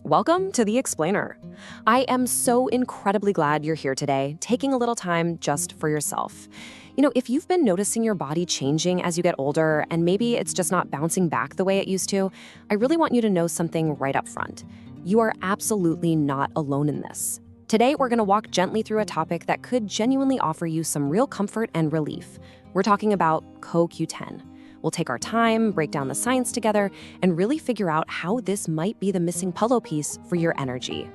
Welcome to The Explainer. I am so incredibly glad you're here today, taking a little time just for yourself. If you've been noticing your body changing as you get older, and maybe it's just not bouncing back the way it used to, I really want you to know something right up front. You are absolutely not alone in this. Today, we're going to walk gently through a topic that could genuinely offer you some real comfort and relief. We're talking about CoQ10. We'll take our time, break down the science together, and really figure out how this might be the missing puzzle piece for your energy.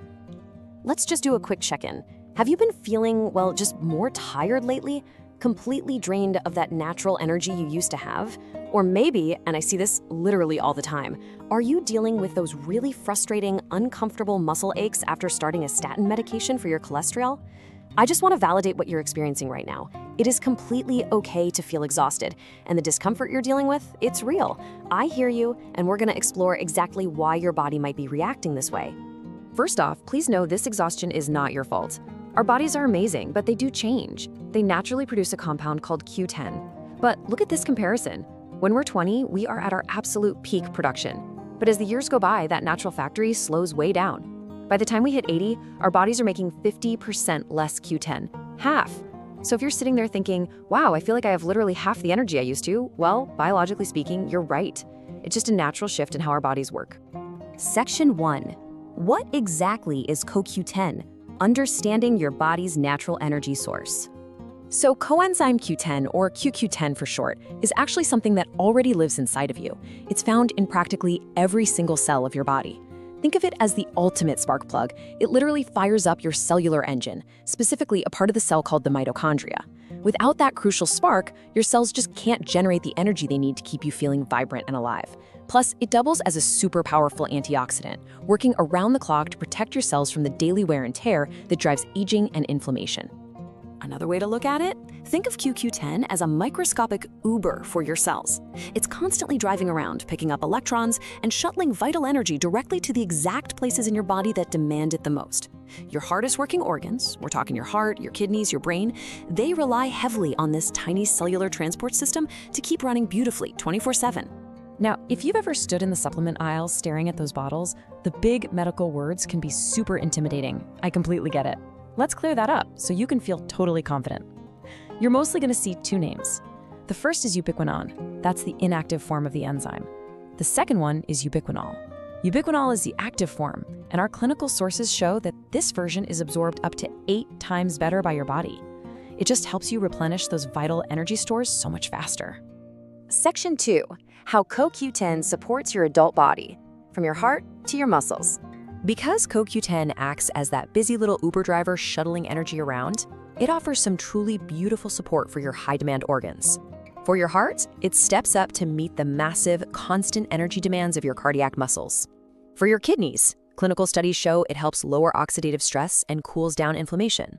Let's just do a quick check-in. Have you been feeling, just more tired lately? Completely drained of that natural energy you used to have? Or maybe, and I see this literally all the time, are you dealing with those really frustrating, uncomfortable muscle aches after starting a statin medication for your cholesterol? I just want to validate what you're experiencing right now. It is completely okay to feel exhausted, and the discomfort you're dealing with, it's real. I hear you, and we're going to explore exactly why your body might be reacting this way. First off, please know this exhaustion is not your fault. Our bodies are amazing, but they do change. They naturally produce a compound called Q10. But look at this comparison. When we're 20, we are at our absolute peak production. But as the years go by, that natural factory slows way down. By the time we hit 80, our bodies are making 50% less Q10, half. So if you're sitting there thinking, wow, I feel like I have literally half the energy I used to, well, biologically speaking, you're right. It's just a natural shift in how our bodies work. Section 1. What exactly is CoQ10? Understanding your body's natural energy source. So coenzyme Q10, or QQ10 for short, is actually something that already lives inside of you. It's found in practically every single cell of your body. Think of it as the ultimate spark plug. It literally fires up your cellular engine, specifically a part of the cell called the mitochondria. Without that crucial spark, your cells just can't generate the energy they need to keep you feeling vibrant and alive. Plus, it doubles as a super powerful antioxidant, working around the clock to protect your cells from the daily wear and tear that drives aging and inflammation. Another way to look at it? Think of QQ10 as a microscopic Uber for your cells. It's constantly driving around, picking up electrons, and shuttling vital energy directly to the exact places in your body that demand it the most. Your hardest working organs, we're talking your heart, your kidneys, your brain, they rely heavily on this tiny cellular transport system to keep running beautifully 24/7. Now, if you've ever stood in the supplement aisle staring at those bottles, the big medical words can be super intimidating. I completely get it. Let's clear that up so you can feel totally confident. You're mostly going to see two names. The first is ubiquinone. That's the inactive form of the enzyme. The second one is ubiquinol. Ubiquinol is the active form, and our clinical sources show that this version is absorbed up to 8 times better by your body. It just helps you replenish those vital energy stores so much faster. Section 2. How CoQ10 supports your adult body, from your heart to your muscles. Because CoQ10 acts as that busy little Uber driver shuttling energy around, it offers some truly beautiful support for your high-demand organs. For your heart, it steps up to meet the massive, constant energy demands of your cardiac muscles. For your kidneys, clinical studies show it helps lower oxidative stress and cools down inflammation.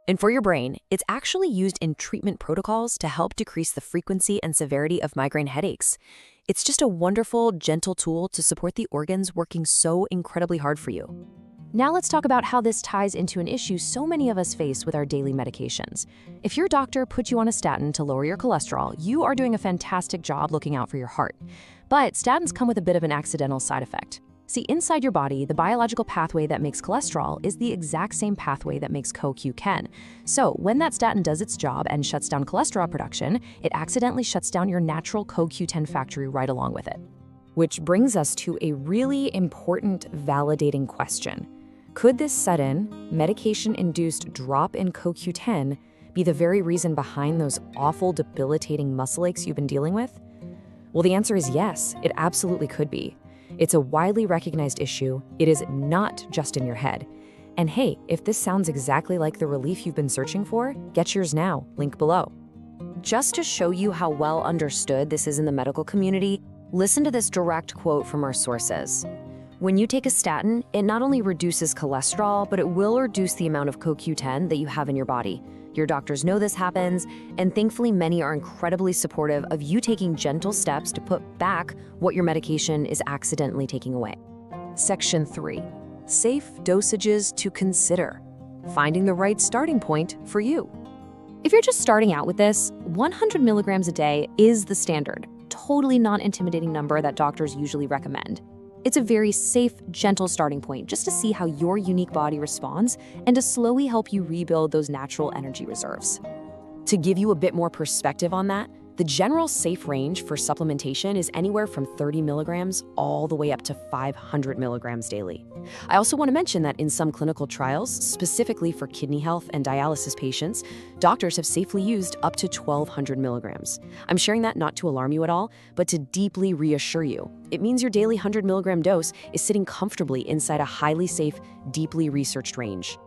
And for your brain, it's actually used in treatment protocols to help decrease the frequency and severity of migraine headaches. It's just a wonderful, gentle tool to support the organs working so incredibly hard for you. Now let's talk about how this ties into an issue so many of us face with our daily medications. If your doctor put you on a statin to lower your cholesterol, you are doing a fantastic job looking out for your heart. But statins come with a bit of an accidental side effect. See, inside your body, the biological pathway that makes cholesterol is the exact same pathway that makes CoQ10. So when that statin does its job and shuts down cholesterol production, it accidentally shuts down your natural CoQ10 factory right along with it. Which brings us to a really important validating question. Could this sudden, medication-induced drop in CoQ10 be the very reason behind those awful, debilitating muscle aches you've been dealing with? Well, the answer is yes, it absolutely could be. It's a widely recognized issue. It is not just in your head. And hey, if this sounds exactly like the relief you've been searching for, get yours now, link below. Just to show you how well understood this is in the medical community, listen to this direct quote from our sources. When you take a statin, it not only reduces cholesterol, but it will reduce the amount of CoQ10 that you have in your body. Your doctors know this happens, and thankfully many are incredibly supportive of you taking gentle steps to put back what your medication is accidentally taking away. Section 3. Safe dosages to consider. Finding the right starting point for you. If you're just starting out with this, 100 milligrams a day is the standard, totally non-intimidating number that doctors usually recommend. It's a very safe, gentle starting point just to see how your unique body responds and to slowly help you rebuild those natural energy reserves. To give you a bit more perspective on that, the general safe range for supplementation is anywhere from 30 milligrams all the way up to 500 milligrams daily. I also want to mention that in some clinical trials, specifically for kidney health and dialysis patients, doctors have safely used up to 1,200 milligrams. I'm sharing that not to alarm you at all, but to deeply reassure you. It means your daily 100 milligram dose is sitting comfortably inside a highly safe, deeply researched range.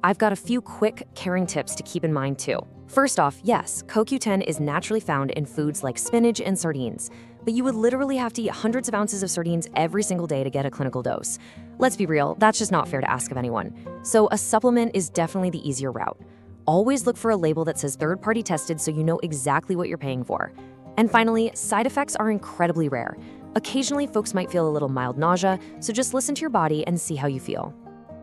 I've got a few quick, caring tips to keep in mind too. First off, yes, CoQ10 is naturally found in foods like spinach and sardines, but you would literally have to eat hundreds of ounces of sardines every single day to get a clinical dose. Let's be real, that's just not fair to ask of anyone. So a supplement is definitely the easier route. Always look for a label that says third-party tested so you know exactly what you're paying for. And finally, side effects are incredibly rare. Occasionally, folks might feel a little mild nausea, so just listen to your body and see how you feel.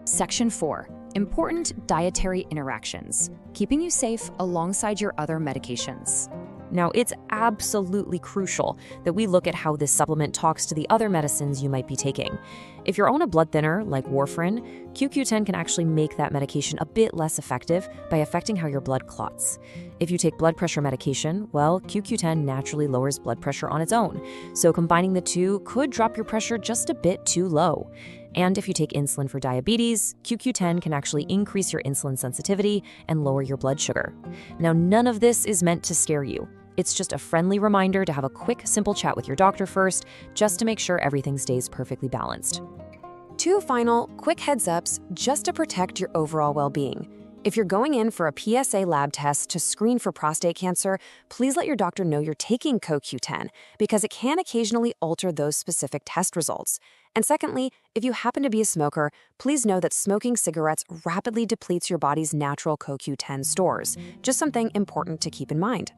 Section 4. Important dietary interactions, keeping you safe alongside your other medications. Now, it's absolutely crucial that we look at how this supplement talks to the other medicines you might be taking. If you're on a blood thinner like warfarin, CoQ10 can actually make that medication a bit less effective by affecting how your blood clots. If you take blood pressure medication, well, CoQ10 naturally lowers blood pressure on its own, so combining the two could drop your pressure just a bit too low. And if you take insulin for diabetes, CoQ10 can actually increase your insulin sensitivity and lower your blood sugar. Now, none of this is meant to scare you. It's just a friendly reminder to have a quick, simple chat with your doctor first, just to make sure everything stays perfectly balanced. 2 final, quick heads-ups just to protect your overall well-being. If you're going in for a PSA lab test to screen for prostate cancer, please let your doctor know you're taking CoQ10 because it can occasionally alter those specific test results. And secondly, if you happen to be a smoker, please know that smoking cigarettes rapidly depletes your body's natural CoQ10 stores. Just something important to keep in mind.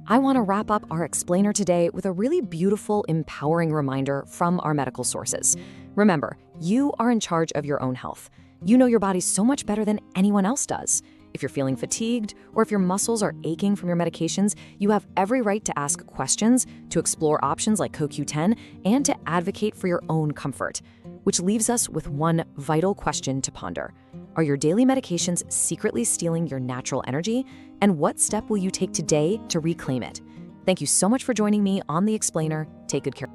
I want to wrap up our explainer today with a really beautiful, empowering reminder from our medical sources. Remember, you are in charge of your own health. You know your body so much better than anyone else does. If you're feeling fatigued or if your muscles are aching from your medications, you have every right to ask questions, to explore options like CoQ10, and to advocate for your own comfort. Which leaves us with one vital question to ponder. Are your daily medications secretly stealing your natural energy? And what step will you take today to reclaim it? Thank you so much for joining me on The Explainer. Take good care.